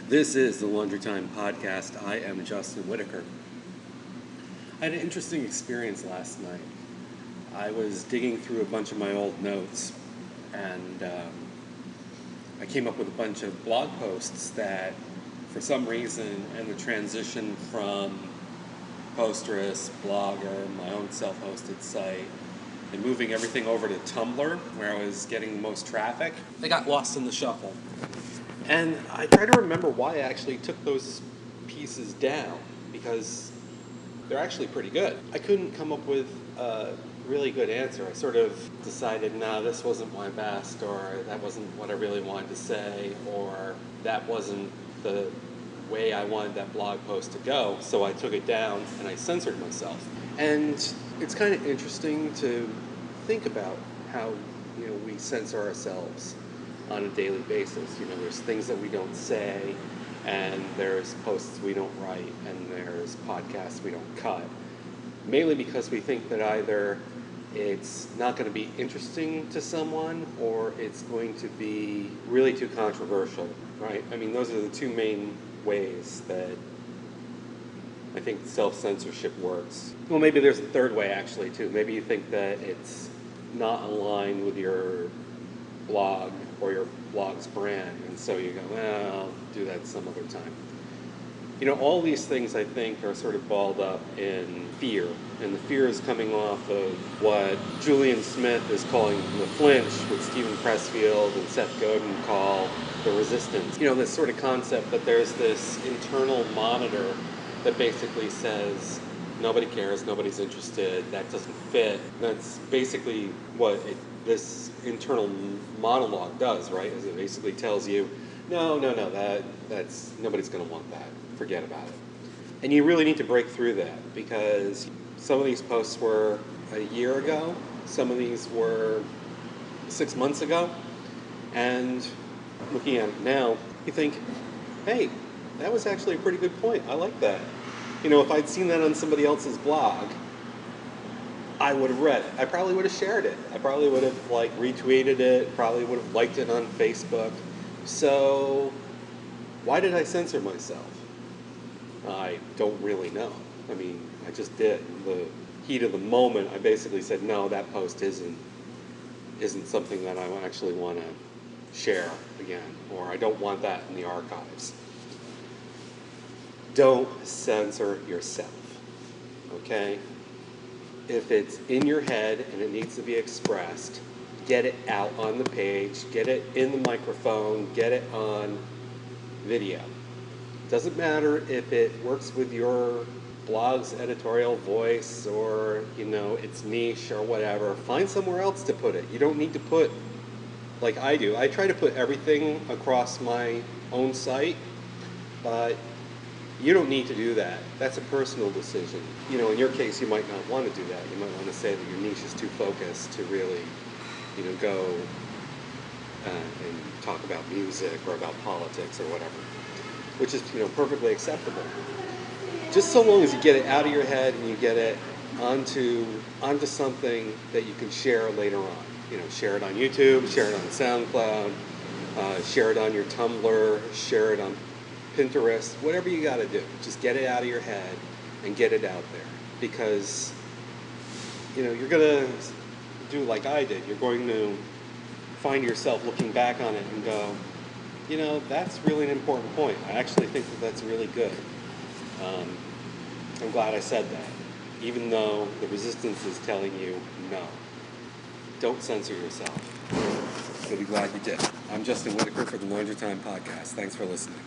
This is the Laundry Time Podcast. I am Justin Whitaker. I had an interesting experience last night. I was digging through a bunch of my old notes, and I came up with a bunch of blog posts that, for some reason, in the transition from Posterous, Blogger, my own self-hosted site, and moving everything over to Tumblr, where I was getting the most traffic, they got lost in the shuffle. And I try to remember why I actually took those pieces down, because they're actually pretty good. I couldn't come up with a really good answer. I sort of decided, no, this wasn't my best, or that wasn't what I really wanted to say, or that wasn't the way I wanted that blog post to go, so I took it down and I censored myself. And it's kind of interesting to think about how, we censor ourselves on a daily basis. There's things that we don't say, and there's posts we don't write, and there's podcasts we don't cut. Mainly because we think that either it's not going to be interesting to someone, or it's going to be really too controversial, right? I mean, those are the two main ways that I think self-censorship works. Well, maybe there's a third way, actually, too. Maybe you think that it's not aligned with your blog or your blog's brand, and so you go, well, I'll do that some other time. All these things, I think, are sort of balled up in fear, and the fear is coming off of what Julian Smith is calling the flinch, what Stephen Pressfield and Seth Godin call the resistance. This sort of concept that there's this internal monitor that basically says, nobody cares, nobody's interested, that doesn't fit. That's basically what this internal monologue does, right? Is it basically tells you, no, that's nobody's going to want that. Forget about it. And you really need to break through that, because some of these posts were a year ago, some of these were 6 months ago, and looking at it now, you think, hey, that was actually a pretty good point. I like that. If I'd seen that on somebody else's blog, I would have read it. I probably would have shared it. I probably would have retweeted it, probably would have liked it on Facebook. So why did I censor myself? I don't really know. I mean, I just did. In the heat of the moment, I basically said, no, that post isn't something that I actually want to share again, or I don't want that in the archives. Don't censor yourself, okay? If it's in your head and it needs to be expressed, get it out on the page, get it in the microphone, get it on video. Doesn't matter if it works with your blog's editorial voice, or, it's niche or whatever. Find somewhere else to put it. You don't need to put, like I do. I try to put everything across my own site, but you don't need to do that. That's a personal decision. In your case, you might not want to do that. You might want to say that your niche is too focused to really, go and talk about music or about politics or whatever, which is, perfectly acceptable. Just so long as you get it out of your head and you get it onto something that you can share later on. Share it on YouTube, share it on SoundCloud, share it on your Tumblr, share it on Pinterest, whatever you got to do. Just get it out of your head and get it out there, because you're going to do like I did. You're going to find yourself looking back on it and go, that's really an important point. I actually think that that's really good. I'm glad I said that, even though the resistance is telling you no. Don't censor yourself. You'll be glad you did. I'm Justin Whitaker for the Laundry Time Podcast. Thanks for listening.